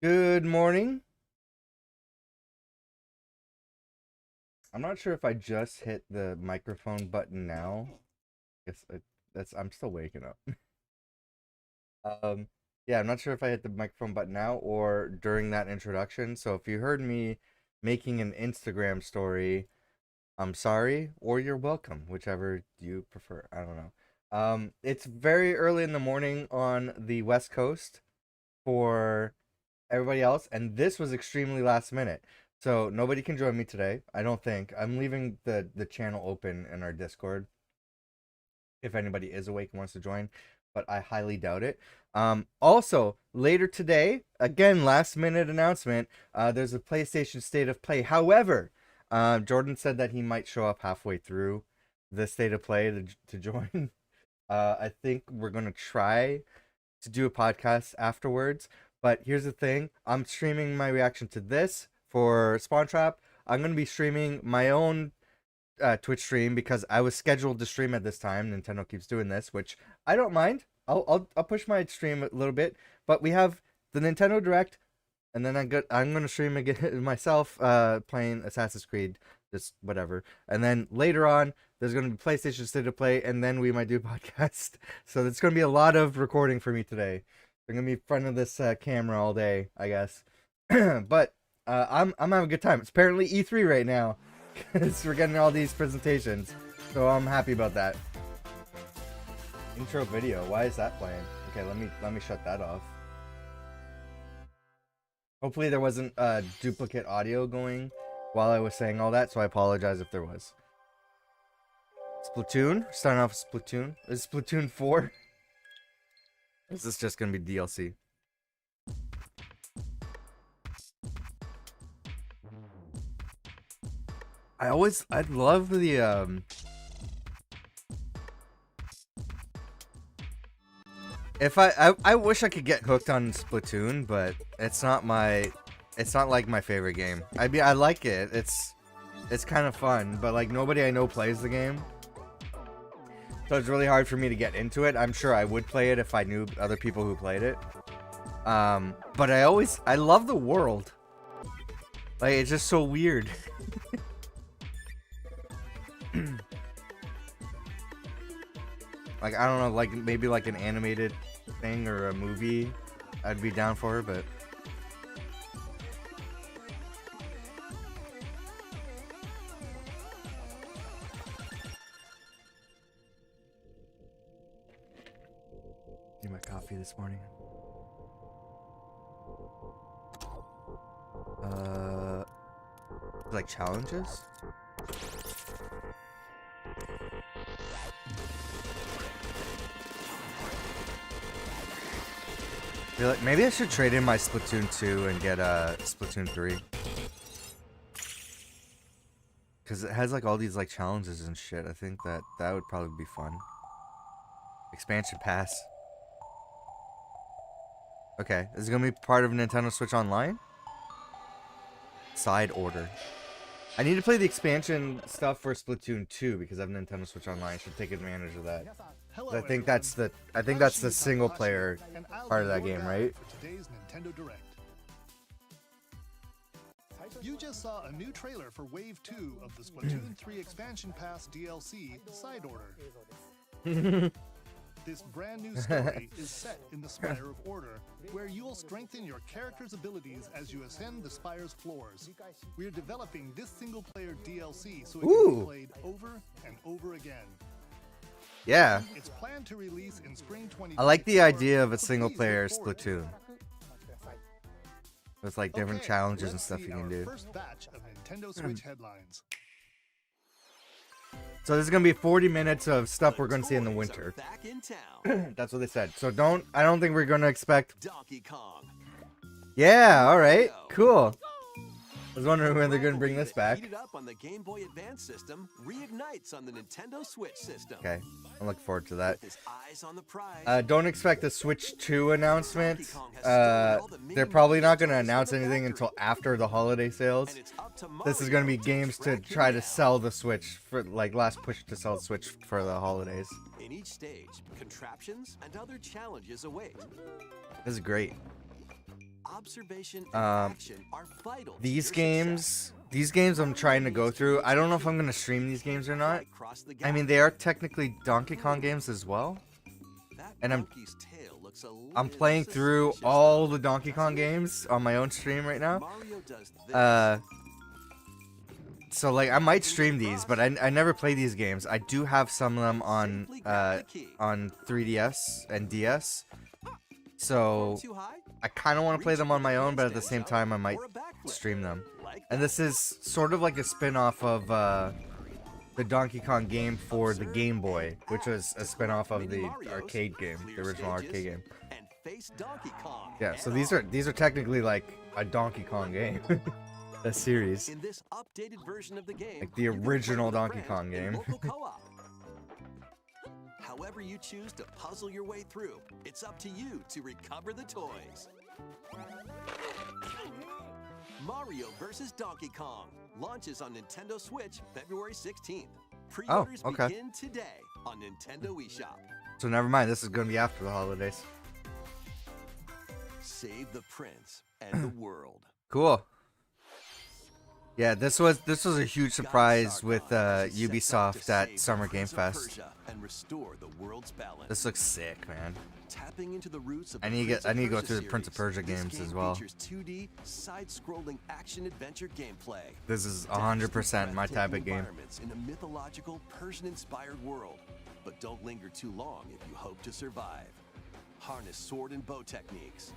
Good morning. I'm not sure if I just hit the microphone button now. Guess that's I'm still waking up. Um, yeah, I'm not sure if I hit the microphone button now or during that introduction. So if you heard me making an Instagram story, I'm sorry or you're welcome, whichever you prefer. I don't know. It's very early in the morning on the West Coast for everybody else, and this was extremely last minute. So nobody can join me today. I don't think. I'm leaving the channel open in our Discord if anybody is awake and wants to join, but I highly doubt it. Also later today, again last minute announcement. There's a PlayStation State of Play. However, Jordan said that he might show up halfway through the State of Play to join. I think we're gonna try to do a podcast afterwards. But here's the thing: I'm streaming my reaction to this for Spawn Trap. I'm gonna be streaming my own Twitch stream because I was scheduled to stream at this time. Nintendo keeps doing this, which I don't mind. I'll push my stream a little bit. But we have the Nintendo Direct, and then I'm gonna stream again myself playing Assassin's Creed, just whatever. And then later on, there's gonna be PlayStation State of Play, and then we might do a podcast. So it's gonna be a lot of recording for me today. I'm gonna be in front of this camera all day, I guess. But I'm having a good time. It's apparently E3 right now, because we're getting all these presentations. So I'm happy about that. Intro video. Why is that playing? Okay, let me shut that off. Hopefully there wasn't duplicate audio going while I was saying all that, so I apologize if there was. Splatoon? Starting off with Splatoon. Is Splatoon 4? Is this just gonna be DLC? I love the if I wish I could get hooked on Splatoon, but it's not like my favorite game. I like it. It's kind of fun, but like nobody I know plays the game. So it's really hard for me to get into it. I'm sure I would play it if I knew other people who played it. But I love the world. Like it's just so weird. Like I don't know, like maybe like an animated thing or a movie I'd be down for, but need my coffee this morning. Like challenges? Maybe I should trade in my Splatoon 2 and get Splatoon 3. Cause it has like all these like challenges and shit. I think that would probably be fun. Expansion pass. Okay, is it gonna be part of Nintendo Switch Online? Side order. I need to play the expansion stuff for Splatoon 2 because I have Nintendo Switch Online. I should take advantage of that. Hello, I think that's the single player part of that game, right? Today's Nintendo Direct. You just saw a new trailer for Wave 2 of the Splatoon 3 Expansion Pass DLC Side Order. This brand new story is set in the Spire of Order, where you'll strengthen your character's abilities as you ascend the Spire's floors. We're developing this single-player DLC so it can be played over and over again. Yeah. It's planned to release in spring 2024. I like the idea of a single-player Splatoon. With like different challenges and stuff you can do. First batch of Nintendo Switch headlines. So this is gonna be 40 minutes of stuff we're gonna see in the winter. Back in town. That's what they said. So I don't think we're gonna expect. Donkey Kong. Yeah. All right. Cool. I was wondering when they're gonna bring this back. Heated up on the Game Boy Advance system, reignites on the Nintendo Switch system. Okay. I'm looking forward to that. With his eyes on the prize, Don't expect a Switch 2 announcement. They're probably not gonna announce anything until after the holiday sales. and it's up to This is Mario gonna be to games to track your try to down. sell the Switch for like last push to sell the Switch for the holidays. In each stage, contraptions and other challenges await. This is great. observation and action are vital to These your games, I'm trying to go through. I don't know if I'm gonna stream these games or not. success. Cross the I mean, gap. they are technically Donkey Kong games as well. That and I'm- donkey's tail looks a I'm little playing through suspicious, all though. the Donkey Kong games on my own stream right now. Mario does this. So like I might stream these, but I never play these games. I do have some of them on Safely grab the key. on 3DS and DS. So Too high? I kind of want to play them on my own, but at the same Handstand time I jump might or a backflip. stream them. Like And this is sort of like a spin-off of the Donkey Kong game for the Game Boy, which was a spin-off of the arcade game, the original arcade game. and face Donkey Kong. Yeah, so head these are technically like a Donkey Kong game. A series. in this updated version of the game, Like the you can play original with a Donkey friend Kong in game. local co-op. However you choose to puzzle your way through, it's up to you to recover the toys. Mario vs. Donkey Kong launches on Nintendo Switch February 16th. Pre-orders okay. begin today on Nintendo eShop. So never mind, this is gonna be after the holidays. Save the prince and the world. Cool. Yeah, this was a huge surprise with Ubisoft at Summer Game Fest. And restore the world's balance. This looks sick, man. Tapping into the roots of I the need to Prince get- I of need to go Persia through the Prince of series, Persia this games game as well. features 2D side-scrolling action-adventure gameplay. This is Dash 100% through my type of breathtaking game. environments in a mythological Persian-inspired world, but don't linger too long if you hope to survive. Harness sword and bow techniques,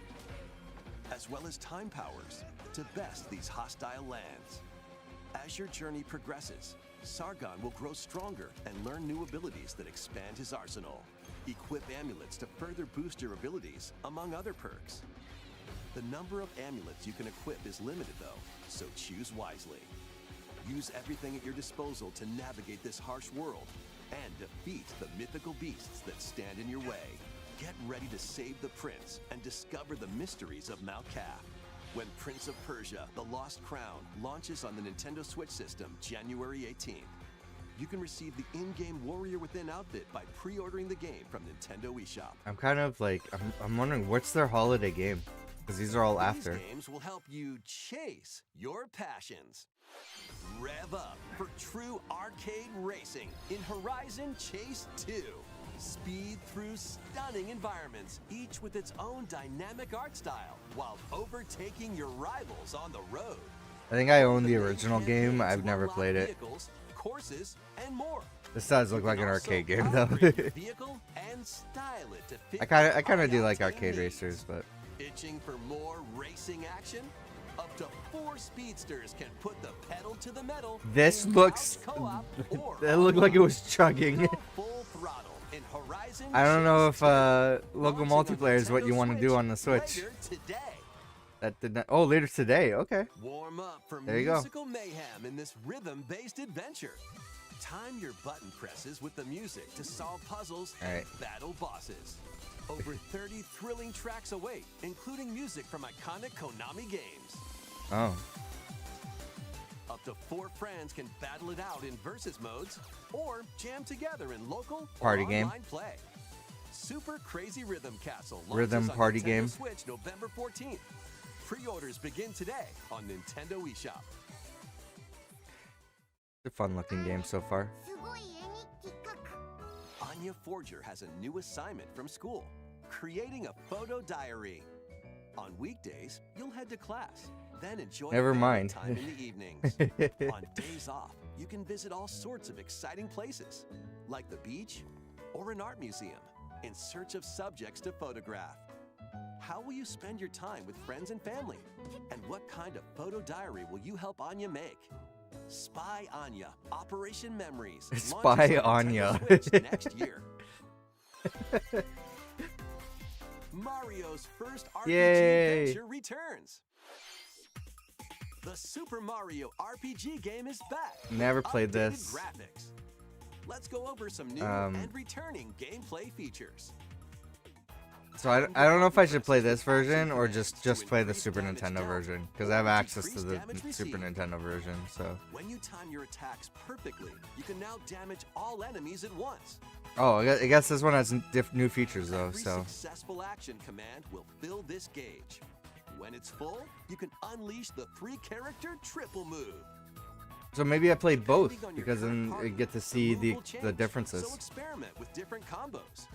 as well as time powers, to best these hostile lands. As your journey progresses, Sargon will grow stronger and learn new abilities that expand his arsenal. Equip amulets to further boost your abilities, among other perks. The number of amulets you can equip is limited though, so choose wisely. Use everything at your disposal to navigate this harsh world and defeat the mythical beasts that stand in your way. Get ready to save the prince and discover the mysteries of Mount Kaf. When Prince of Persia: The Lost Crown launches on the Nintendo Switch system January 18th. You can receive the in-game Warrior Within outfit by pre-ordering the game from Nintendo eShop. I'm kind of like I'm wondering what's their holiday game, because these are all These after. games will help you chase your passions. Rev up for true arcade racing in Horizon Chase 2. Speed through stunning environments, each with its own dynamic art style, while overtaking your rivals on the road. I think I own the The main original campaign game. I've to never unlock played it. Vehicles, courses, and more. This does look You like can an also arcade game though. upgrade your vehicle and style it to fit I your kind of do like high-octane arcade needs. racers, but Itching for more racing action? Up to 4 speedsters can put the pedal to the metal. this in looks couch co-op or that looked like it was chugging. go full throttle in Horizon I don't know Chase if 2, local launching on multiplayer is what you Nintendo want to do on the Switch. later today. That did not. Oh, later today. Okay. Warm up for There you go. musical mayhem in this rhythm-based adventure. Time your button presses with the music to solve puzzles All right. and battle bosses. Over 30 thrilling tracks await, including music from iconic Konami games. Oh. Up to 4 friends can battle it out in versus modes or jam together in local Party or game. online play. Super Crazy Rhythm Castle launches Rhythm on party Nintendo game. Switch November 14th. Pre-orders begin today on Nintendo eShop. It's a fun looking game so far. Anya Forger has a new assignment from school, creating a photo diary. On weekdays, you'll head to class, then enjoy Never family mind. time in the evenings. On days off, you can visit all sorts of exciting places, like the beach or an art museum, in search of subjects to photograph. How will you spend your time with friends and family? And what kind of photo diary will you help Anya make? Spy Anya: Operation Memories. Spy launches on Anya. Nintendo Switch next year. Mario's first RPG Yay. adventure returns. The Super Mario RPG game is back. Never with played updated this. Graphics. Let's go over some new Um, and returning gameplay features. So I don't know if I should play this version or just play the Super Nintendo version, because I have access to the Super Nintendo version. So When you time your attacks perfectly, you can now damage all enemies at once. oh, I guess this one has new features though. Every So successful action command will fill this gauge. When it's full, you can unleash the 3-character triple move. So maybe I play both Depending on your because current then I party, get to the see move the will change, the differences. So experiment with different combos.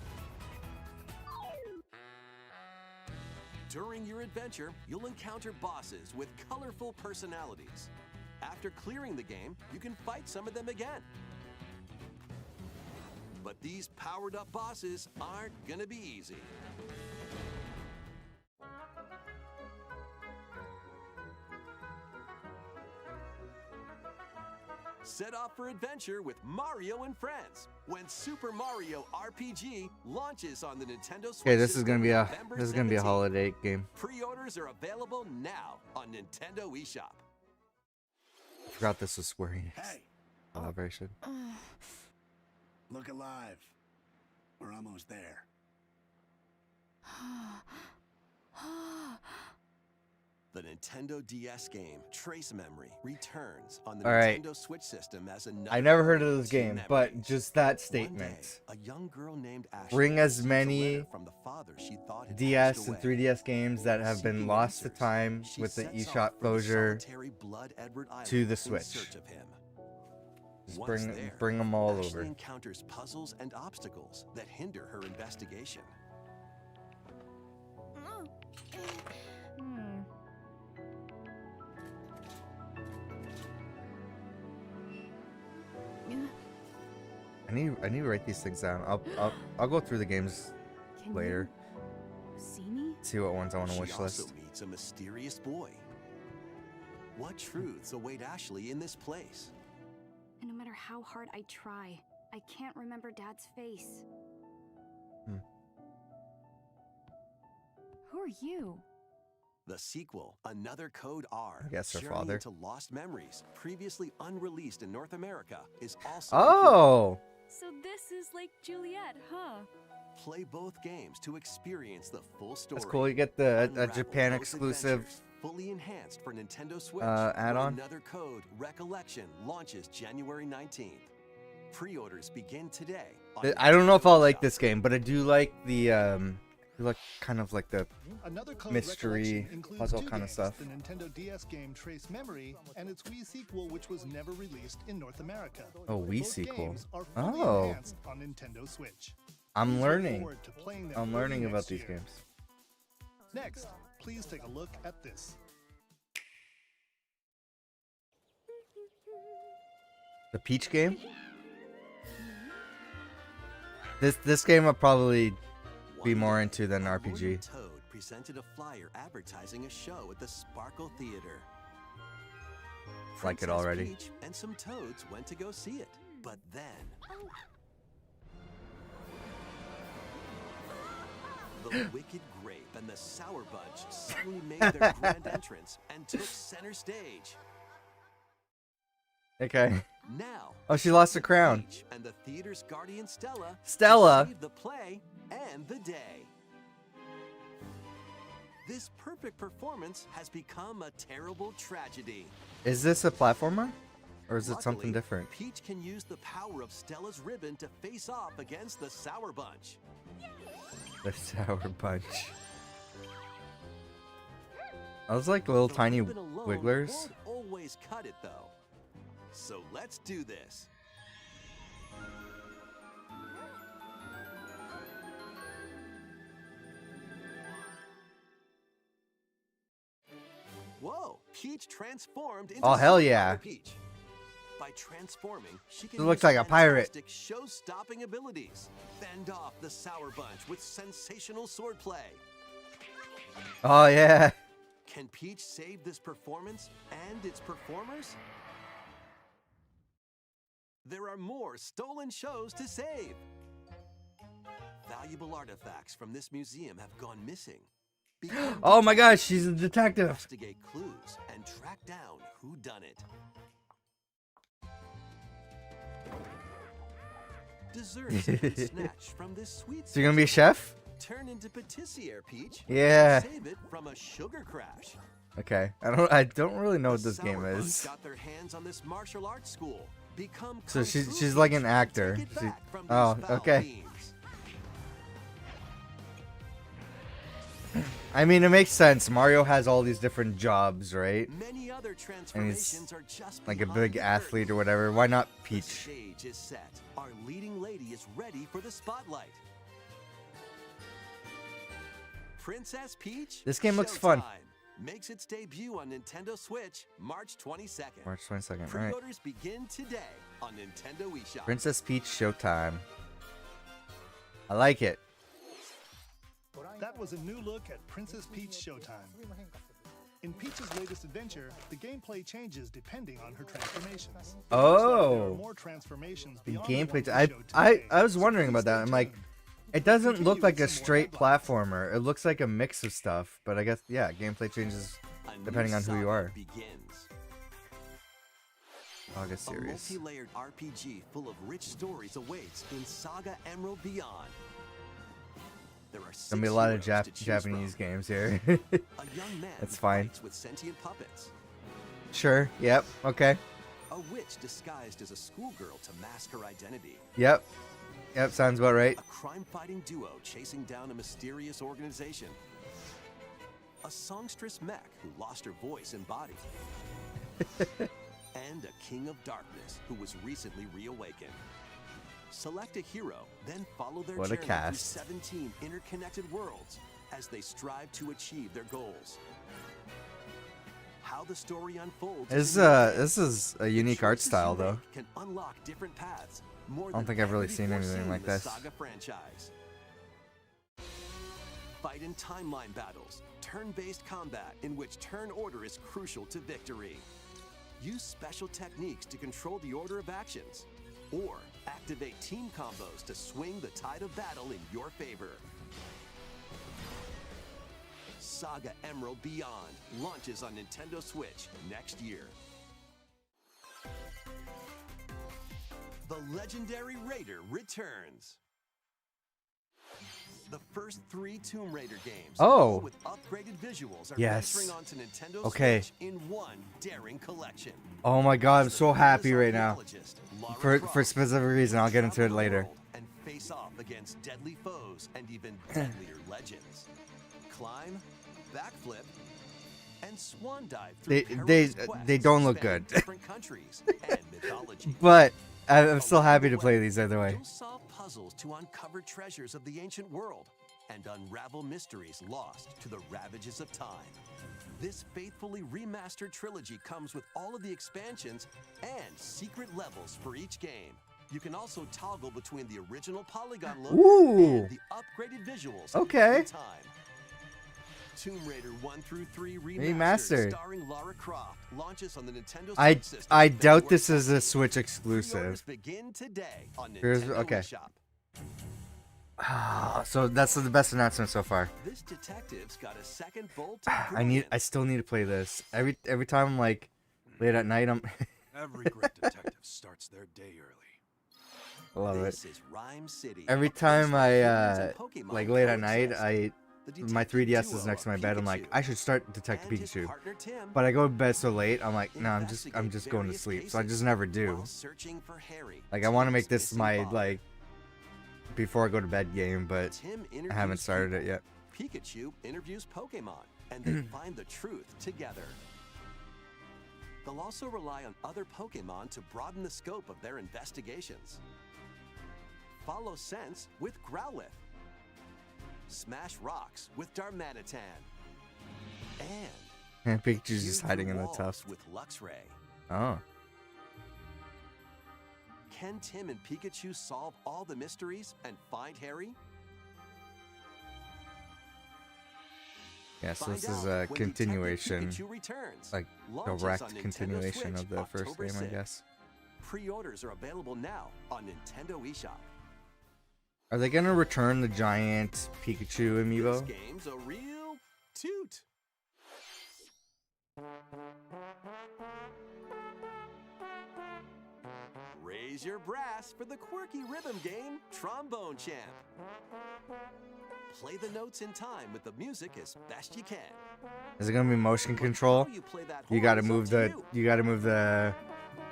During your adventure, you'll encounter bosses with colorful personalities. After clearing the game, you can fight some of them again. But these powered-up bosses aren't gonna be easy. Set off for adventure with Mario and Friends when Super Mario RPG launches on the Nintendo Switch. Okay, this is gonna be a November this is gonna be a 17th. holiday game. Pre-orders are available now on Nintendo eShop. Forgot this was Square Enix Hey, collaboration. look alive. We're almost there. The Nintendo DS game Trace Memory returns on the All right. Nintendo Switch system as another. I never heard of code this to game, but memories. just that One day, statement. a young girl named Ashley Bring as receives a many letter from the father she thought had DS passed and away. 3DS games that have been Seeking lost to answers, time she with the sets off eShop for the closure. solitary Blood Edward Island to the in Switch. search of him. Just Once bring there, bring them all Ashley over. encounters puzzles and obstacles that hinder her investigation. I need to write these things down. I'll go through the games Can later. you see me? See what ones I want to She wish also list. meets a mysterious boy. What truths await Ashley in this place? And no matter how hard I try, I can't remember Dad's face. Hmm. Who are you? The sequel, Another Code R, I guess her Journey father. into Lost Memories, previously unreleased in North America, is also Oh, So this is like Juliet, huh? complete. Play both games to experience the full story. that's cool. You get the a Unravel Japan both exclusive. adventures, fully enhanced for Nintendo Switch. add-on? Another Code Recollection launches January 19th. Pre-orders begin today. on I don't know if I'll Nintendo like eShop. this game, but I do like the kind of like the Another Code mystery, Recollection includes puzzle two kinda games, stuff. The Nintendo DS game Trace Memory and its Wii sequel, which was never released in North America. Oh, Wii Both sequel. games are fully Oh. enhanced on Nintendo Switch. I'm Please look learning. forward to playing them I'm early learning about next these year. games. Next, please take a look at this. The Peach game. This game I'll probably be One more day, into than a RPG. William Toad presented a flyer advertising a show at the Sparkle Theater. Like it Princess already. Peach and some toads went to go see it, but then the Wicked Grape and the Sour Bunch suddenly made their grand entrance and took center stage. Okay. Now, Oh, she lost her crown. Peach and the theater's guardian Stella Stella? saved the play and the day. This perfect performance has become a terrible tragedy. Is this a platformer, or is it something Luckily, different? Peach can use the power of Stella's ribbon to face off against the Sour Bunch. The Sour Bunch. I was like little The tiny ribbon alone wigglers. won't always cut it though. So let's do this. Whoa! Peach transformed into Oh, hell Super yeah. Mario Peach. By transforming, she can She looks use like a pirate. fantastic show-stopping abilities. Fend off the Sour Bunch with sensational swordplay. Oh yeah. Can Peach save this performance and its performers? There are more stolen shows to save. Valuable artifacts from this museum have gone missing. Become Oh my gosh, she's a detective. investigate clues and track down who done it. Desserts have been snatched from this sweet So you're gonna be a chef? turn into patissiere Peach. Yeah. And save it from a sugar crash. Okay. I don't really know what The this game Sour Bunch is. got their hands on this martial arts school. Become So Kung she's- Fu she's like an Peach. actor. Take it She- back from oh, these foul okay. fiends. I mean, it makes sense. Mario has all these different jobs, right? Many other And transformations he's are just like a behind big the athlete curtain. or whatever. Why not The Peach? stage is set. Our leading lady is ready for the spotlight. Princess Peach. This game looks fun. Showtime makes its debut on Nintendo Switch March 22nd. March 22nd. All right. Pre-orders begin today on Nintendo eShop. Princess Peach Showtime. I like it. That was a new look at Princess Peach Showtime. In Peach's latest adventure, the gameplay changes depending on her transformations. It looks like there are Oh. more transformations The beyond the gameplay. ones we I showed I today, I was so wondering please about that. stay I'm like, tuned. it doesn't Continue look like with a some more straight outlines. platformer. It looks like a mix of stuff. But I guess yeah, gameplay changes A new depending on who you saga are. Begins. Saga A series. multi-layered RPG full of rich stories awaits in Saga Emerald Beyond. There are Gonna be a lot of 6 heroes to choose Japanese from. games here. A young man That's fine. fights with sentient puppets. Sure. Yep. Okay. A witch disguised as a schoolgirl to mask her identity. Yep. Yep. Sounds about right. A crime-fighting duo chasing down a mysterious organization. A songstress mech who lost her voice and body. And a king of darkness who was recently reawakened. Select a hero, then follow their What a journey cast. through 17 interconnected worlds as they strive to achieve their goals. How the story unfolds. This is a unique art choices you style though. make Can unlock different paths. More I don't than think I've really ever seen before anything in like the this. Saga franchise. Fight in timeline battles, turn-based combat in which turn order is crucial to victory. Use special techniques to control the order of actions, or activate team combos to swing the tide of battle in your favor. Saga Emerald Beyond launches on Nintendo Switch next year. The legendary Raider returns. The first 3 Tomb Raider games, Oh. all with upgraded visuals, are Yes. venturing onto Nintendo Okay. Switch in one daring collection. Oh my god, I'm so happy right now. Archaeologist Lara For Croft specific reason, I'll get into it travel the later. world and face off against deadly foes and even deadlier legends. Climb, backflip, and swan dive through perilous quests they don't look spanning good. different countries and mythology. But I'm still Along happy the to play way, these either way. You'll solve puzzles to uncover treasures of the ancient world and unravel mysteries lost to the ravages of time. This faithfully remastered trilogy comes with all of the expansions and secret levels for each game. You can also toggle between the original polygon look Ooh. and the upgraded visuals Okay. in time. Tomb Raider 1 through 3 Remastered. remastered, starring Lara Croft, launches on the Nintendo I Switch system. I doubt February this is a 14th. Switch Pre-orders exclusive. begin today on Here's- Nintendo okay. eShop. So that's the best announcement so far. This detective's got a second bolt. I still need to play this. Every time I'm like late at night, I'm Every great detective starts their day early. I love it. This is Rhyme City. Every a place time where I humans and Pokemon like late at night, coexist. The my detective 3DS is duo next to my of bed. I'm like, Pikachu I should start Detective and his Pikachu. partner Tim But I go to bed so late, I'm like, no, I'm just investigate going to various sleep. So I cases just never do. while searching for Harry, Like I want to Tim's make this missing my father. like before I go to bed game, but Tim I haven't interviews started it yet. people, Pikachu interviews Pokemon, and they find the truth together. They'll also rely on other Pokemon to broaden the scope of their investigations. Follow Sense with Growlithe. Smash Rocks with Darmanitan. And Pikachu's just peer hiding through in the walls tuft. with Luxray. Oh, Can Tim and Pikachu solve all the mysteries and find Harry? yeah. So Find this is out a when Detective continuation, Pikachu returns. like Launches direct on Nintendo continuation Switch of the first October game, I 6th. guess. Pre-orders are available now on Nintendo eShop. Are they gonna return the giant Pikachu amiibo? This game's a real toot. Raise your brass for the quirky rhythm game, Trombone Champ. Play the notes in time with the music as best you can. Is it gonna be motion But control? how you play that You horn gotta is up move to the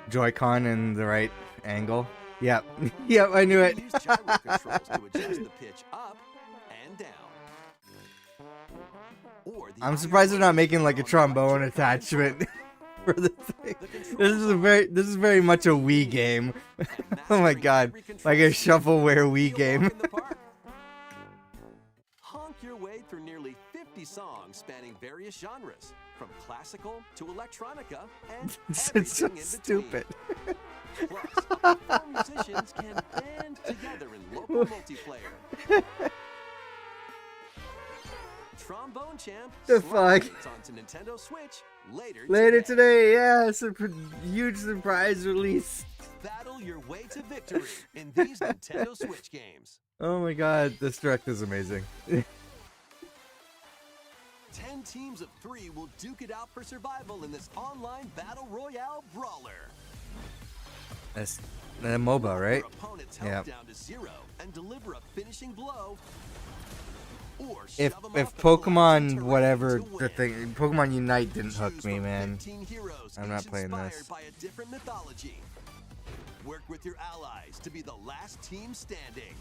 Joy-Con in the right angle. Yep, yep, I knew You it. can use gyro controls to adjust the pitch up and down. Or the I'm surprised they're not making like a trombone attachment for the thing. This is very much a Wii game. Oh my god, like a shovelware Wii game. Honk your way through nearly 50 songs spanning various genres, from classical to electronica and It's so everything in between. stupid. Plus, up to 4 musicians can band together in local multiplayer. Trombone Champ The fuck? slides onto Nintendo Switch Later today, yeah, it's a huge surprise release. Battle your way to victory in these Nintendo Switch games. Oh my god, this direct is amazing. 10 teams of 3 will duke it out for survival in this online battle royale brawler. That's the MOBA, right? Your opponent's health Yep. down to 0 and deliver a finishing blow. Or If shove 'em off the Pokemon terrain whatever to the win. thing, Pokemon Unite didn't hook Choose me, from man. 15 heroes, I'm not each playing inspired this. by a different mythology. Work with your allies to be the last team standing.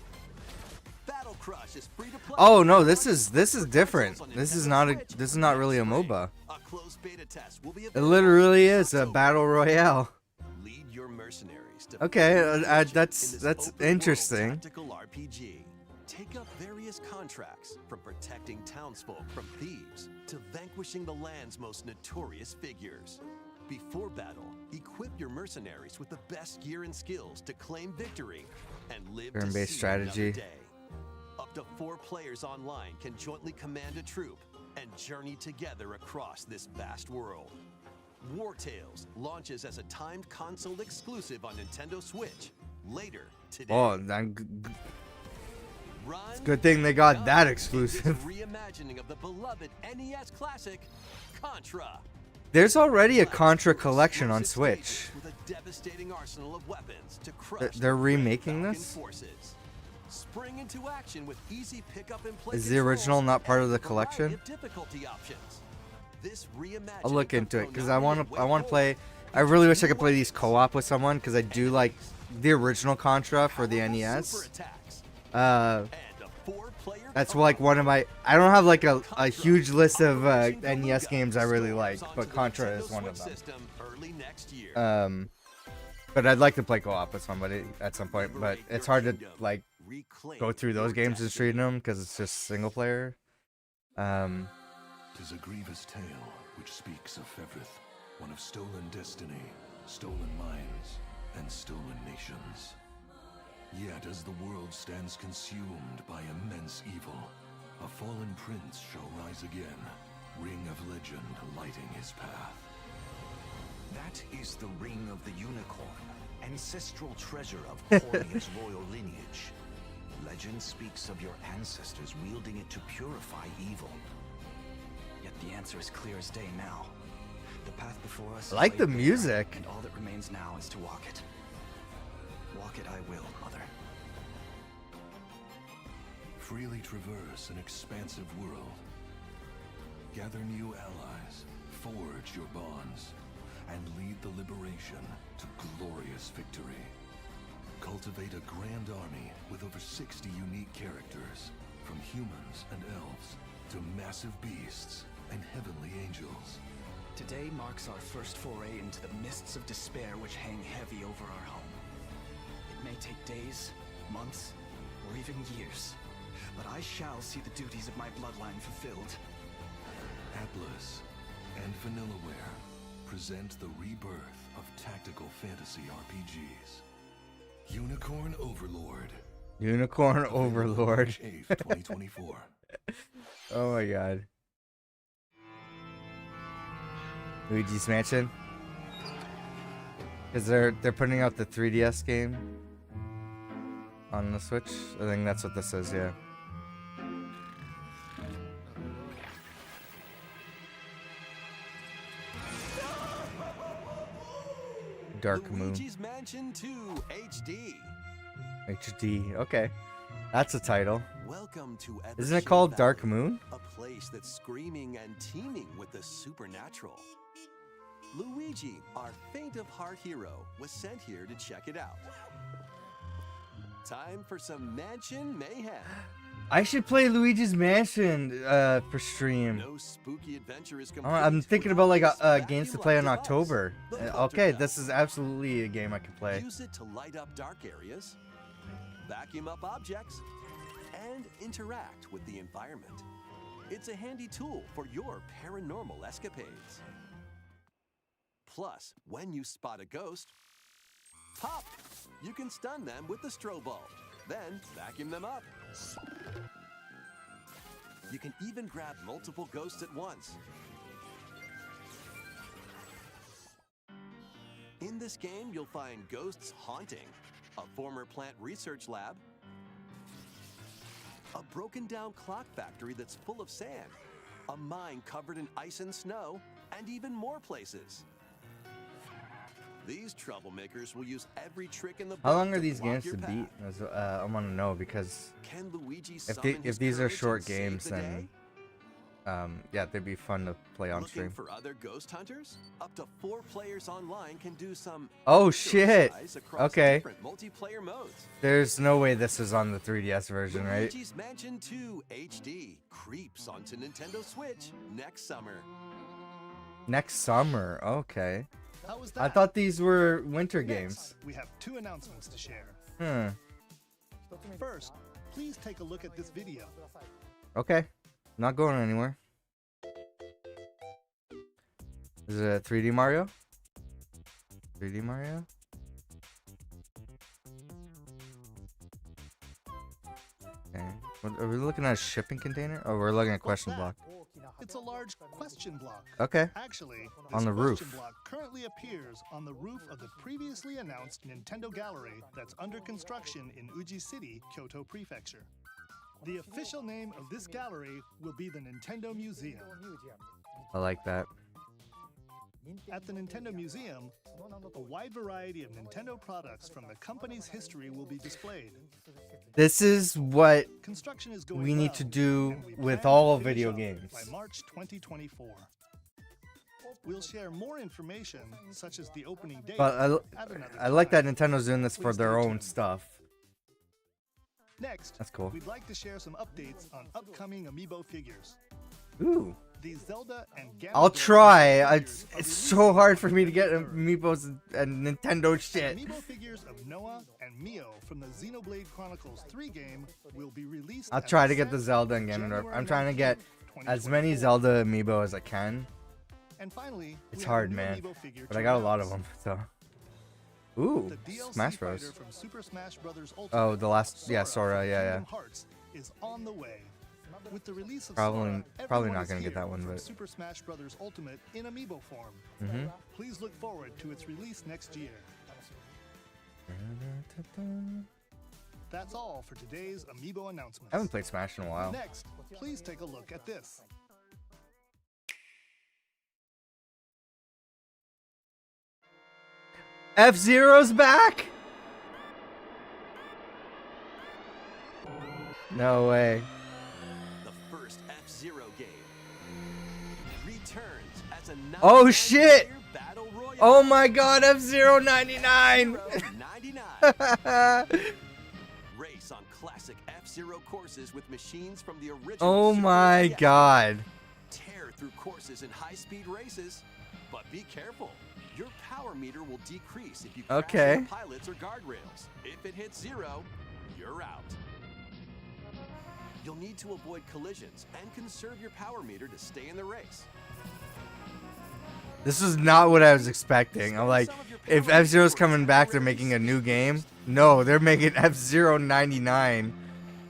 Battle Crush is free to play. Oh no, on this is different. consoles on This is Nintendo not a Switch this is not really a next spring. MOBA. A closed beta test will be It available literally in is a October. battle royale. Lead your mercenaries to Okay, fight your fortune that's in this that's open-world interesting. tactical RPG. Take up various contracts, from protecting townsfolk from thieves to vanquishing the land's most notorious figures. Before battle, equip your mercenaries with the best gear and skills to claim victory and live to Turn-based see strategy. another day. Up to 4 players online can jointly command a troop and journey together across this vast world. War Tales launches as a timed console exclusive on Nintendo Switch later today. Oh, Run, good thing they got gun that in exclusive. this reimagining of the beloved NES classic Contra. There's already a Blast Contra through collection on explosive Switch. stages with a devastating arsenal of weapons to crush They're the Red remaking Falcon this? forces. Spring into action with easy pickup and play Is the original controls not part of and the a variety collection? of difficulty options. This I'll look reimagining into it of because I want Konami to. I want Way to play. Forward I really wish I features could play these new co-op with someone because I do like the original Contra for the powerful NES. super attacks, Uh, and a 4-player that's co-op. like one of my. I don't have like a huge list of NES games I really like, but Contra is one of them. But I'd like to play co-op with somebody at some point. But it's hard to like go through those games and stream them because it's just single player. Tis a grievous tale which speaks of Fevrith, one of stolen destiny, stolen minds, and stolen nations. Yet as the world stands consumed by immense evil, a fallen prince shall rise again, ring of legend lighting his path. That is the Ring of the Unicorn, ancestral treasure of Cornea's royal lineage. Legend speaks of your ancestors wielding it to purify evil. Yet the answer is clear as day now. The path before us is I like laid the bare, music. and all that remains now is to walk it. Walk it I will, Mother. Freely traverse an expansive world. Gather new allies, forge your bonds, and lead the liberation to glorious victory. Cultivate a grand army with over 60 unique characters, from humans and elves to massive beasts and heavenly angels. Today marks our first foray into the mists of despair which hang heavy over our home. It may take days, months, or even years, but I shall see the duties of my bloodline fulfilled. Atlas and Vanillaware present the rebirth of tactical fantasy RPGs. Unicorn Overlord. Unicorn Available Overlord. March 8th, 2024. Oh my god. Luigi's Mansion. Because they're putting out the 3DS game on the Switch. I think that's what this is, yeah. Dark Moon. Luigi's Mansion 2 HD. HD. Okay. That's a title. Welcome to Isn't it Evershade called Dark Valley, Moon? a place that's screaming and teeming with the supernatural. Luigi, our faint of heart hero, was sent here to check it out. Time for some mansion mayhem. I should play Luigi's Mansion for stream. No spooky adventure is I'm complete thinking about like without games to vacuum play in like device, October. the Okay, Poltergust. this is absolutely a game I can play. Use it to light up dark areas, vacuum up objects, and interact with the environment. It's a handy tool for your paranormal escapades. Plus, when you spot a ghost, pop! You can stun them with the strobe bulb, then vacuum them up. You can even grab multiple ghosts at once. In this game, you'll find ghosts haunting, a former plant research lab, a broken down clock factory that's full of sand, a mine covered in ice and snow, and even more places. These troublemakers will use every trick in the book. How long are to these block games your to path. beat? I want to know because Can Luigi if summon his these are courage short and save games, the then day? yeah, they'd be fun to play on Looking stream. for other ghost hunters? Up to 4 players online can do some Oh, exercise shit. across Okay. different multiplayer modes. There's no way this is on the 3DS version, right? Luigi's Mansion 2 HD creeps onto Nintendo Switch next summer. Next summer. Okay. How was that? I thought these were winter Next, games. we have 2 announcements to share. Hmm. First, please take a look at this video. Okay. Not going anywhere. Is it 3D Mario? 3D Mario? Okay. What, are we looking at a shipping container? Oh, we're looking at question that? block. It's a large question block. Okay. Actually, this On the question roof. block currently appears on the roof of the previously announced Nintendo Gallery that's under construction in Uji City, Kyoto Prefecture. The official name of this gallery will be the Nintendo Museum. I like that. At the Nintendo Museum, a wide variety of Nintendo products from the company's history will be displayed. This is what Construction is going we need well, to do and we with plan to all finish video up games. by March 2024. We'll share more information, such as the opening date. But at another I like that time. Nintendo's doing this for Please their stay own tuned. stuff. Next, That's cool. we'd like to share some updates on upcoming Amiibo figures. Ooh. The Zelda and Ganondorf I'll try. figures are It's releasing so hard for me to in get October. amiibos and Nintendo shit. Amiibo figures of Noah and Mio from the Xenoblade Chronicles 3 game will be released. I'll at try to get the set Zelda on and Ganondorf. January I'm trying to get 19th, as many 2024. Zelda amiibo as I can, And finally, It's we have a hard, new man, Amiibo figure but to I got a lot of announce. them. So, ooh, The DLC Smash Bros. fighter from Super Smash Bros. Ultimate, Oh, the last, yeah, Sora, from yeah, Kingdom yeah. Hearts is on the way. With the release of Probably- Sora, probably everyone not is gonna get here that one, from but- Super Smash Bros. Ultimate in Amiibo form. Mhm. Please look forward to its release next year. That's all for today's Amiibo announcements. I haven't played Smash in a while. Next, please take a look at this. F-Zero's back? No way. The first F-Zero game returns as a Oh, shit! 99-player battle royale. Oh my god, F-Zero 99! 99. Race on classic F-Zero courses with machines from the original Oh Super my NES. god. Tear through courses in high-speed races, but be careful. Your power meter will decrease if you crash Okay. into pilots or guardrails. If it hits 0, you're out. You'll need to avoid collisions and conserve your power meter to stay in the race. This is not what I was expecting. I'm like, if F-Zero's coming back, they're making a new game. No, they're making F-Zero 99.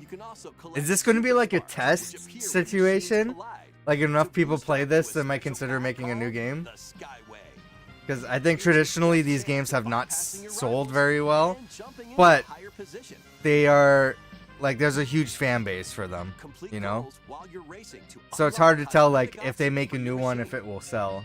You can also collect Is this going to be like a superstars, which test appear when situation? machines collide. Like enough To people boost play up this, to they a might special consider pack making a new called game? the Skyway. Because I think traditionally these games have not sold very well, but they are, like, there's a huge fan base for them, you know? So it's hard to tell, like, if they make a new one, if it will sell.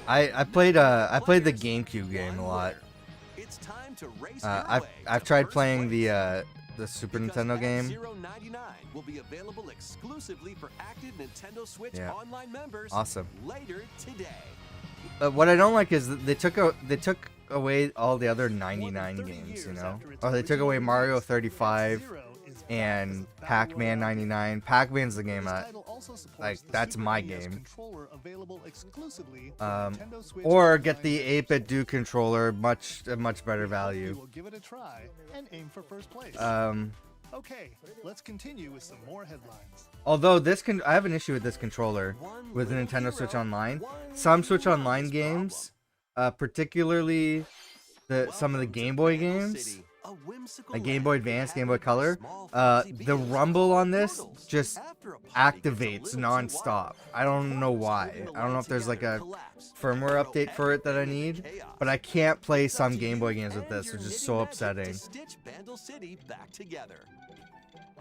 I played the GameCube game a lot. It's time to race I've tried playing the the Super Because Nintendo game. F-Zero 99 will be available exclusively for active Nintendo Switch Yeah. online members Awesome. later today. But what I don't like is that they took away all the other 99 games, you know? Or they took away Mario 35 and Pac-Man 99. Pac-Man's the game like, that's my game. Or get the 8-bit Duke controller, a much better value. We'll give it a try and aim for first place. Okay, let's continue with some more headlines. Although I have an issue with this controller with the Nintendo Switch Online. Some Switch Online games, particularly some of the Game Boy games, like Game Boy Advance, Game Boy Color, the rumble on this just activates non-stop. I don't know why. I don't know if there's like a firmware update for it that I need, but I can't play some Game Boy games with this, which is so upsetting. Stitch Bandle City back together.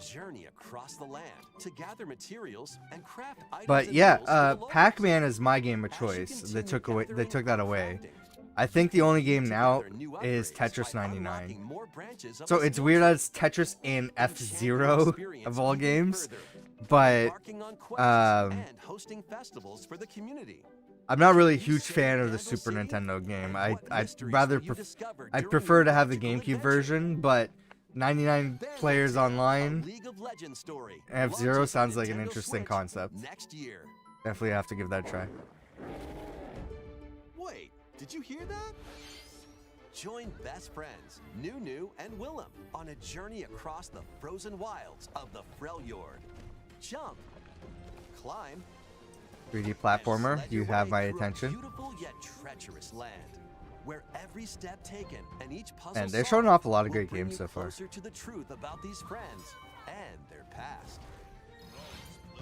Journey across the land to gather materials and craft items. But and yeah, tools for the locals. Pac-Man is my game of As you choice. They continue took that away. crafting, I think the only game now together new is upgrades Tetris by 99. unlocking more branches of So the it's skill weird tree. that it's Tetris and F-Zero Experience of all even games, further, but embarking on quests and hosting festivals for the community. I'm not really a Can you huge say fan of the Bandle Super City? Nintendo game. What I'd mysteries rather will you discover I'd during prefer your to have the magical GameCube adventure? version, but 99 Bandle players Tale, a online, League of Legends story, F-Zero launches on sounds like an Nintendo interesting Switch concept. next year. Definitely have to give that a try. Wait, did you hear that? Join best friends Nunu and Willem on a journey across the frozen wilds of the Freljord. Jump, climb, 3D and platformer, sled you your have way my through a attention. Beautiful yet treacherous land, where every step taken and each puzzle And they're solved showing off a lot of will great bring games you so far. Closer to the truth about these friends and their past.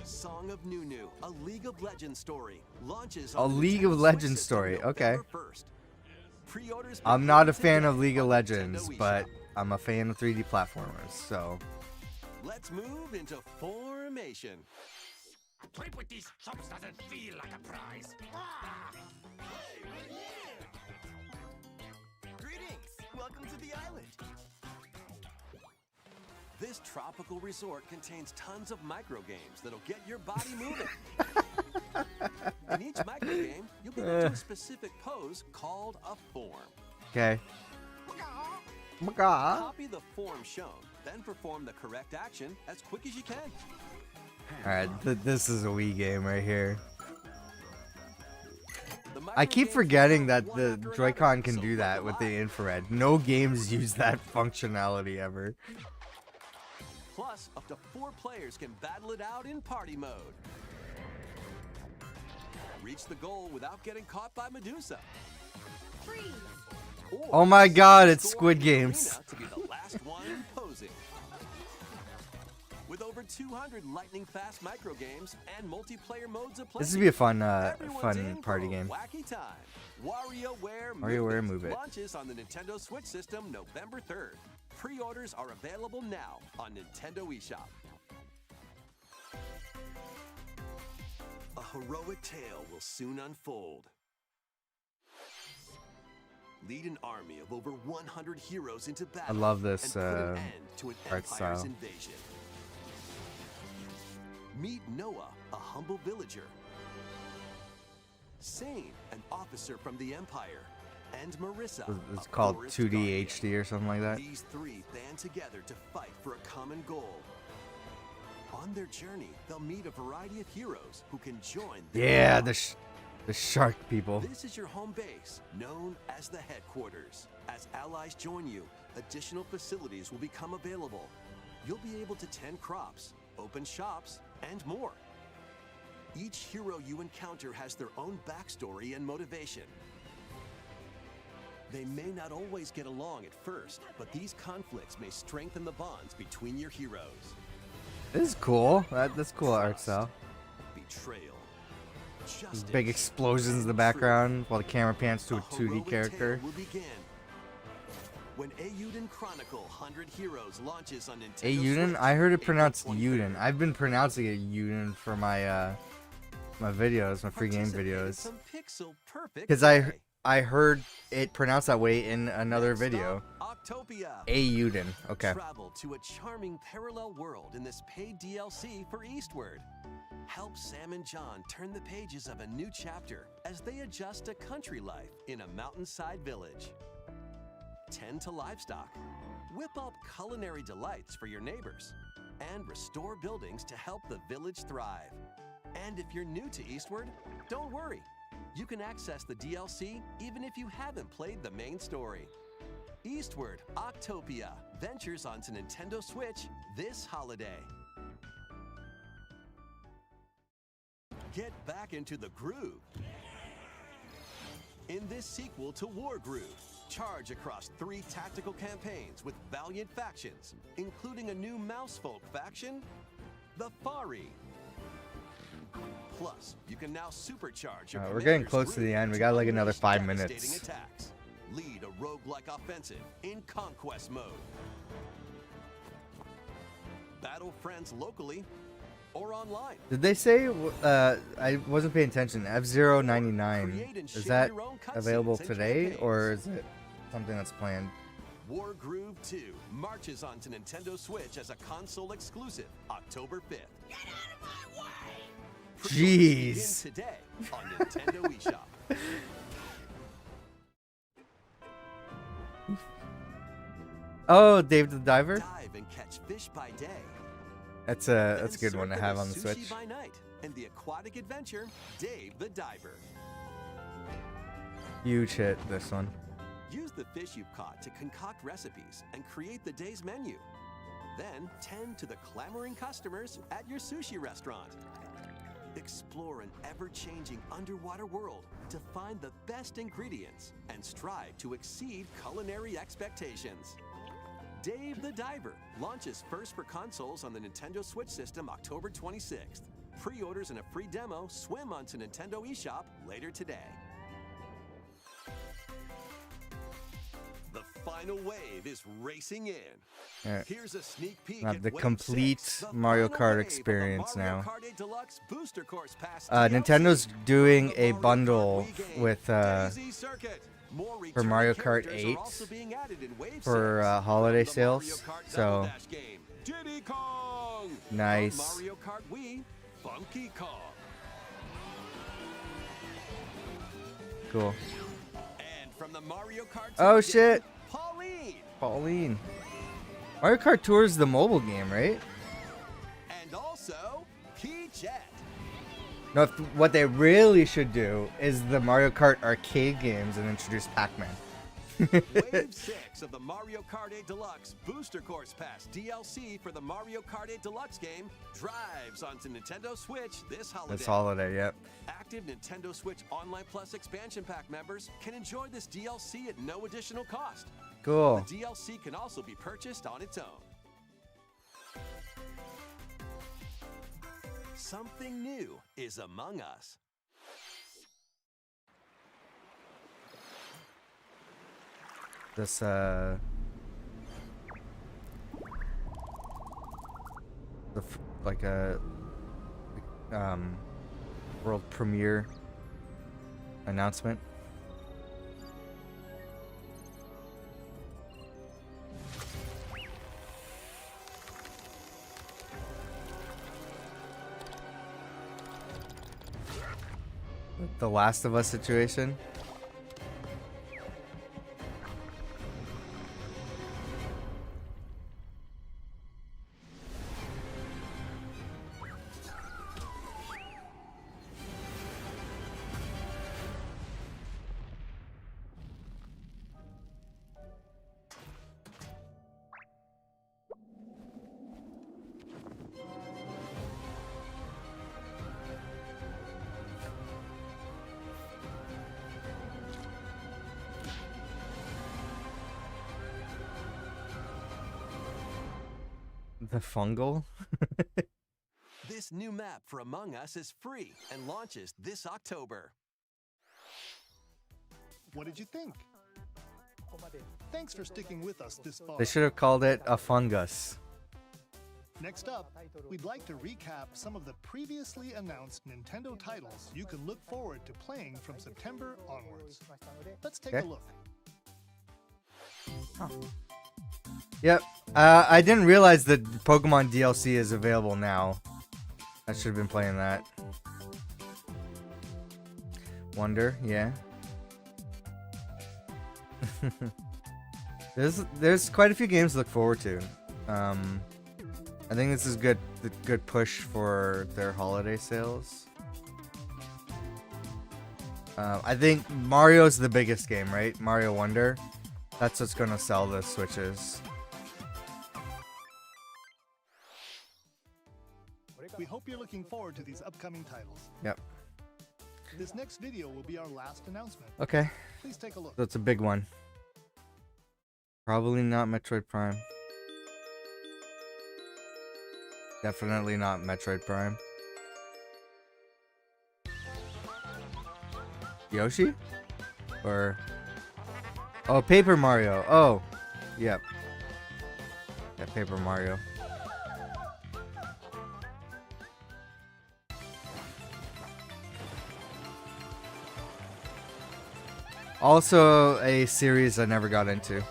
Song of Nunu, a League of Legends story, launches on A the League of Nintendo Switch Legends system story, okay. November 1st. Pre-orders I'm not a begin fan of today League of on Legends, Nintendo but eShop. I'm a fan of 3D platformers, so Let's move into formation. Trip with these chumps doesn't feel like a prize. Greetings! Welcome to the island. This tropical resort contains tons of micro games that'll get your body moving. In each micro game, you'll get into a specific pose called a form. okay. Copy the form shown, then perform the correct action as quick as you can. Alright, this is a Wii game right here. The I micro keep games forgetting follow that one the after another, Joy-Con can so do that look with the alive. infrared. No games use that functionality ever. Plus, up to 4 players can battle it out in party mode. Reach the goal without getting caught by Medusa. Freeze! Or Oh my god, score it's Squid in the Games. arena to be the last one posing. With over 200 lightning-fast micro games and multiplayer modes of play. This would be a fun, Everyone's in fun party for a game. Wacky time. WarioWare WarioWare Move It. launches on the Nintendo Switch system November 3rd. Pre-orders are available now on Nintendo eShop. A heroic tale will soon unfold. Lead an army of over 100 heroes into battle. love this, and put an end to an art empire's style. invasion. Meet Noah, a humble villager. Sane, an officer from the Empire. And Marissa, It's a called forest 2D guardian. HD or something like that. These 3 band together to fight for a common goal. On their journey, they'll meet a variety of heroes who can join their Yeah, cause. the shark people. This is your home base, known as the headquarters. As allies join you, additional facilities will become available. You'll be able to tend crops, open shops, and more. Each hero you encounter has their own backstory and motivation. They may not always get along at first, but these conflicts may strengthen the bonds between your heroes. This is cool. That's cool art style. Betrayal. Justice, Big explosions in the and background while the camera pans to a truth. 2D heroic character. tale will begin when Eiyuden Chronicle 100 Heroes launches on Nintendo Eiyuden? Switch, I heard it April pronounced 23rd. Yuden. I've been pronouncing it Yuden for my my videos, my free game Participate in videos. some pixel perfect Because play. I heard it pronounced that way in another Next video. up, Octopia. Ayuden. Okay. Travel to a charming parallel world in this paid DLC for Eastward. Help Sam and John turn the pages of a new chapter as they adjust to country life in a mountainside village. Tend to livestock. Whip up culinary delights for your neighbors. And restore buildings to help the village thrive. And if you're new to Eastward, don't worry. You can access the DLC even if you haven't played the main story. Eastward Octopia ventures onto Nintendo Switch this holiday. Get back into the groove. In this sequel to Wargroove, charge across 3 tactical campaigns with valiant factions, including a new Mousefolk faction, the Fari. Plus, you can now supercharge your We're getting commander's close to the group end. We got like another unleash 5 devastating minutes. attacks. Lead a roguelike offensive in conquest mode. Battle friends locally or online. Did they say? I wasn't paying attention. F-Zero 99. Create and Is share that your own cutscenes available and today, campaigns. or is it something that's planned? Wargroove 2 marches onto Nintendo Switch as a console exclusive October 5th. Get out of my way! Jeez. Begin today on Nintendo eShop. Oh, Dave the Diver. Dive and catch fish by day. That's Then a good one to surf have the on the sushi Switch. by night and the aquatic adventure Dave the Diver. Huge hit, this one. Use the fish you've caught to concoct recipes and create the day's menu. Then tend to the clamoring customers at your sushi restaurant. Explore an ever-changing underwater world to find the best ingredients and strive to exceed culinary expectations. Dave the Diver launches first for consoles on the Nintendo Switch system October 26th. Pre-orders and a free demo swim onto Nintendo eShop later today. The final wave is racing in. Alright. Here's a sneak peek I have at the Wave complete 6, the Mario final Kart wave of the experience Mario now. Kart 8 Deluxe Booster Course Pass Nintendo's DLC doing from the a Mario Kart bundle Wii game, with Daisy Circuit. More for returning Mario Kart characters 8 are also being added in Wave for 6 holiday from the Mario sales. Kart So Double Dash game, Diddy Kong. From nice. Mario Kart Wii, Funky Kong. Cool. And from the Mario Kart Oh, 2 game, shit. Pauline. Pauline. Mario Kart Tour is the mobile game, right? And also Keyjet. No, what they really should do is the Mario Kart arcade games and introduce Pac-Man. Wave 6 of the Mario Kart 8 Deluxe Booster Course Pass DLC for the Mario Kart 8 Deluxe game drives onto Nintendo Switch this holiday. This holiday, yep. Active Nintendo Switch Online Plus expansion pack members can enjoy this DLC at no additional cost. Cool. The DLC can also be purchased on its own. Something new is among us. This like a world premiere announcement. The Last of Us situation. The fungal? This new map for Among Us is free and launches this October. What did you think? Thanks for sticking with us this far. They should have called it a fungus. Next up, we'd like to recap some of the previously announced Nintendo titles you can look forward to playing from September onwards. Let's take a Okay. look. Yep. I didn't realize that Pokemon DLC is available now. I should have been playing that. Wonder, yeah. There's quite a few games to look forward to. I think this is the good push for their holiday sales. I think Mario's the biggest game, right? Mario Wonder. That's what's gonna sell the Switches. We hope you're looking forward to these upcoming titles. Yep. This next video will be our last announcement. Okay. Please take a look. That's a big one. Probably not Metroid Prime. Definitely not Metroid Prime. Yoshi? Or... Oh, Paper Mario. Oh. Yep. Yeah, Paper Mario. Also a series I never got into.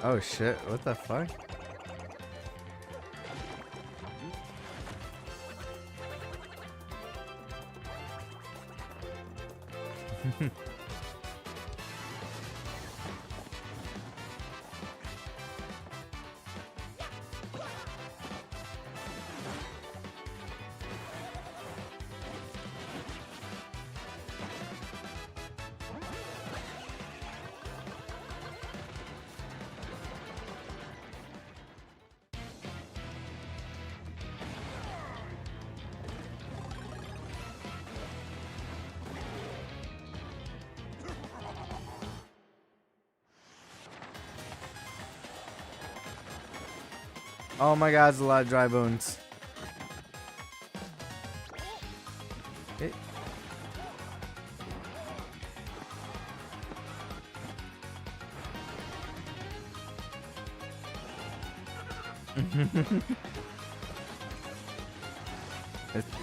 Oh shit, what the fuck? Oh my god, there's a lot of dry bones. It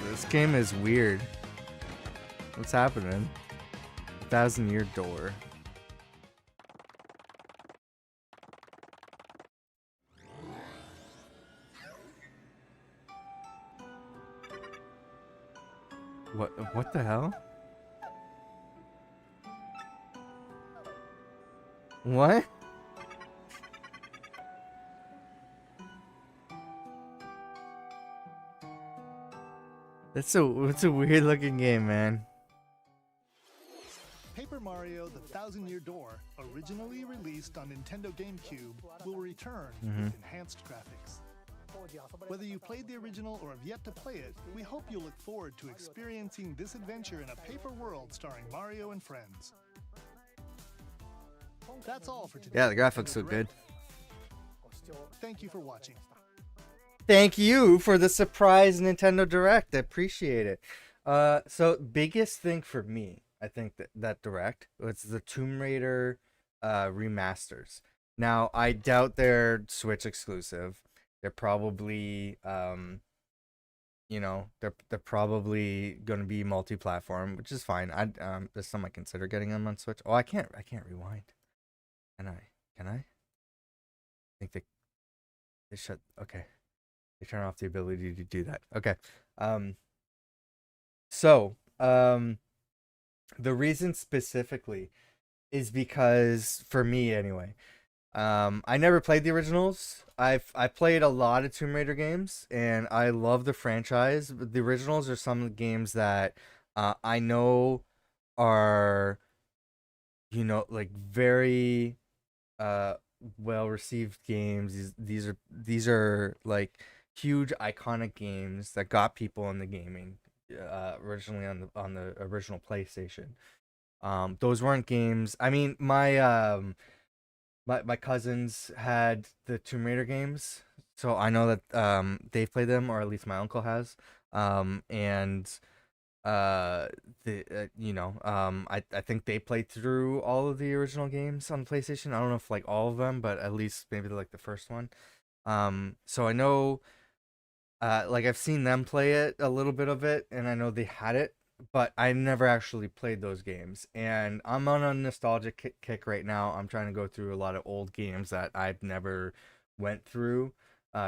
this game is weird. What's happening? 1,000-year door. What the hell? What? It's a weird looking game, man. Paper Mario: The Thousand-Year Door, originally released on Nintendo GameCube, will return with enhanced graphics. Whether you played the original or have yet to play it, we hope you'll look forward to experiencing this adventure in a paper world starring Mario and friends. That's all for today. Yeah, the graphics look good. Thank you for watching. Thank you for the surprise Nintendo Direct. I appreciate it. So biggest thing for me, I think that Direct was the Tomb Raider remasters. Now, I doubt they're Switch exclusive. They're probably you know, they're probably going to be multi-platform, which is fine. There's some I consider getting them on Switch. Oh, I can't rewind. Can I? I think they shut. Okay. They turn off the ability to do that. Okay. The reason specifically is because, for me anyway, I never played the originals. I played a lot of Tomb Raider games, and I love the franchise. But the originals are some of the games that I know are, you know, like very well received games. These are like huge iconic games that got people in the gaming originally on the original PlayStation. Those weren't games. I mean, my cousins had the Tomb Raider games, so I know that they've played them, or at least my uncle has. And the I think they played through all of the original games on PlayStation. I don't know if like all of them, but at least maybe like the first one. So I know, like I've seen them play it, a little bit of it, and I know they had it, but I never actually played those games. And I'm on a nostalgia kick right now. I'm trying to go through a lot of old games that I've never went through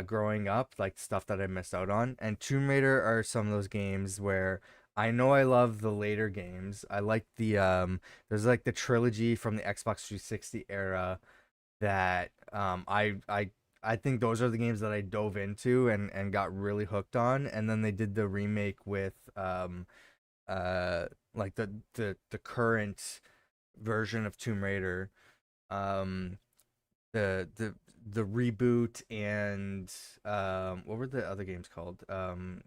growing up, like stuff that I missed out on. And Tomb Raider are some of those games where I know I love the later games. I like the there's like the trilogy from the Xbox 360 era that I think those are the games that I dove into and got really hooked on. And then they did the remake with like the current version of Tomb Raider, um the reboot, and what were the other games called?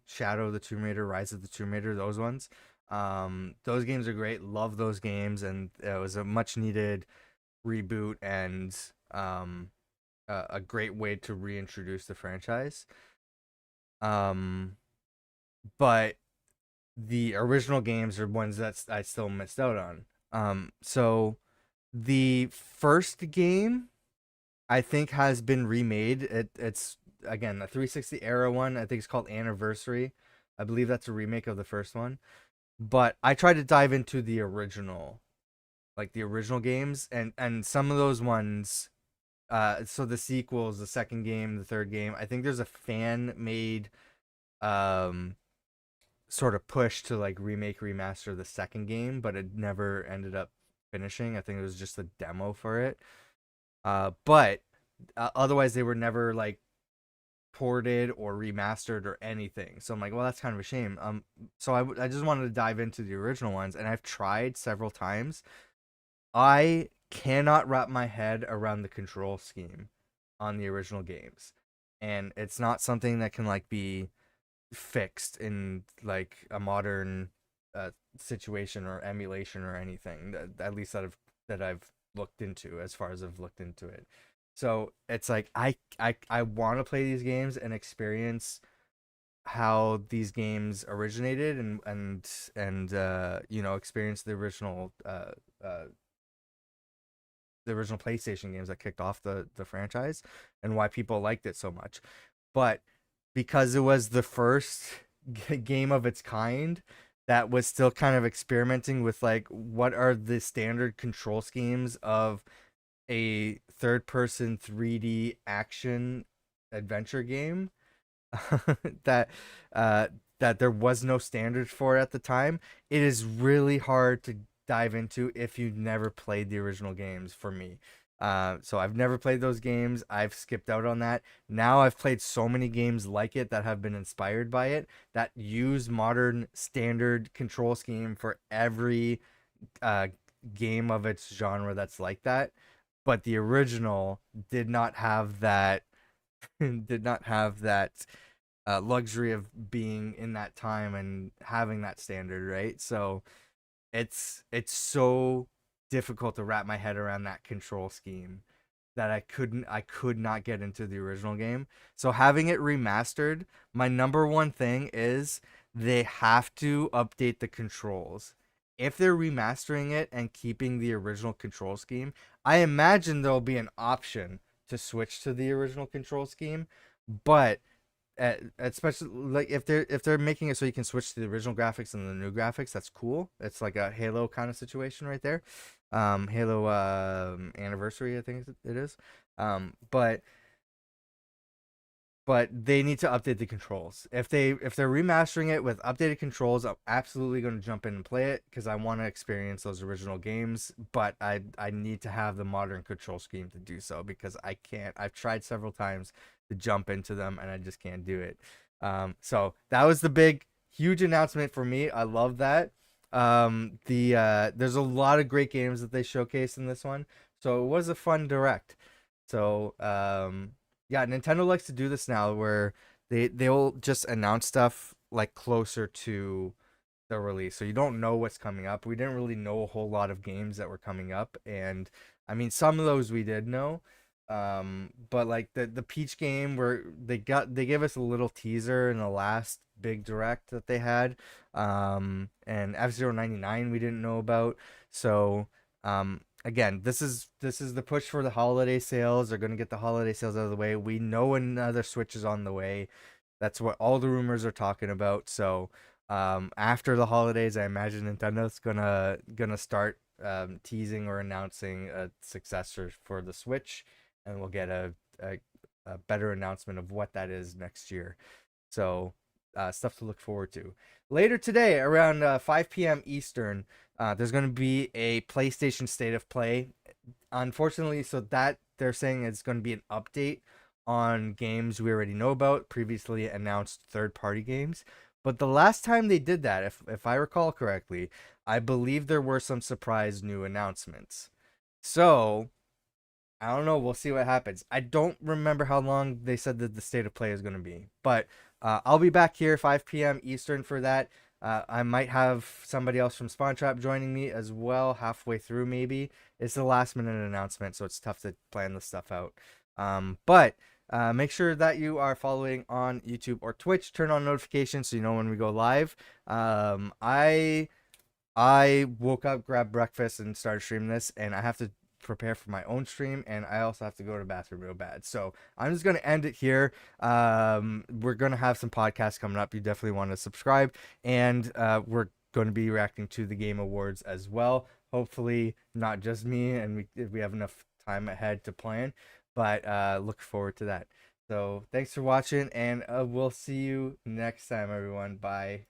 Shadow of the Tomb Raider, Rise of the Tomb Raider, those ones. Those games are great. Love those games, and it was a much needed reboot and a great way to reintroduce the franchise. Um, but the original games are ones that I still missed out on. So the first game I think has been remade. It's again the 360 era one. I think it's called Anniversary. I believe that's a remake of the first one. But I tried to dive into the original, like the original games, and some of those ones. So the sequels, the second game, the third game. I think there's a fan made, um, sort of push to like remaster the second game, but it never ended up finishing. I think it was just a demo for it. But otherwise they were never like ported or remastered or anything. So I'm like, well, that's kind of a shame. So I just wanted to dive into the original ones, and I've tried several times. I cannot wrap my head around the control scheme on the original games, and it's not something that can like be fixed in like a modern situation or emulation or anything. At least that I've looked into, as far as I've looked into it. So it's like I want to play these games and experience how these games originated, and experience the original PlayStation games that kicked off the franchise, and why people liked it so much. But because it was the first game of its kind that was still kind of experimenting with like what are the standard control schemes of a third person 3D action adventure game, that that there was no standard for at the time, it is really hard to dive into if you've never played the original games for me. So I've never played those games. I've skipped out on that. Now I've played so many games like it that have been inspired by it, that use modern standard control scheme for every game of its genre that's like that. But the original did not have that did not have that luxury of being in that time and having that standard, right? So it's so difficult to wrap my head around that control scheme that I could not get into the original game. So having it remastered, my number one thing is they have to update the controls. If they're remastering it and keeping the original control scheme, I imagine there'll be an option to switch to the original control scheme, but especially like if they're making it so you can switch to the original graphics and the new graphics, that's cool. It's like a Halo kind of situation right there. Halo Anniversary, I think it is. But they need to update the controls. If they're remastering it with updated controls, I'm absolutely going to jump in and play it because I want to experience those original games. But I need to have the modern control scheme to do so, because I can't. I've tried several times to jump into them and I just can't do it. So that was the big, huge announcement for me. I love that. There's a lot of great games that they showcased in this one, so it was a fun direct. So yeah, Nintendo likes to do this now, where they'll just announce stuff like closer to the release, so you don't know what's coming up. We didn't really know a whole lot of games that were coming up, and I mean some of those we did know, But like the Peach game where they gave us a little teaser in the last big direct that they had. And F-Zero 99 we didn't know about. So again, this is the push for the holiday sales. They're gonna get the holiday sales out of the way. We know another Switch is on the way. That's what all the rumors are talking about. So after the holidays, I imagine Nintendo's gonna start teasing or announcing a successor for the Switch, and we'll get a better announcement of what that is next year. So stuff to look forward to. Later today, around 5 p.m. Eastern, there's going to be a PlayStation State of Play. Unfortunately, so that they're saying it's going to be an update on games we already know about, previously announced third-party games. But the last time they did that, if I recall correctly, I believe there were some surprise new announcements. So I don't know. We'll see what happens. I don't remember how long they said that the State of Play is going to be, but I'll be back here 5 p.m. Eastern for that. I might have somebody else from Spawn Trap joining me as well, halfway through maybe. It's the last minute announcement, so it's tough to plan this stuff out. But make sure that you are following on YouTube or Twitch. Turn on notifications so you know when we go live. I woke up, grabbed breakfast, and started streaming this, and I have to prepare for my own stream, and I also have to go to the bathroom real bad. So I'm just going to end it here. We're going to have some podcasts coming up. You definitely want to subscribe, and we're going to be reacting to the Game Awards as well. Hopefully not just me, and we have enough time ahead to plan, but look forward to that. So thanks for watching, and we'll see you next time, everyone. Bye.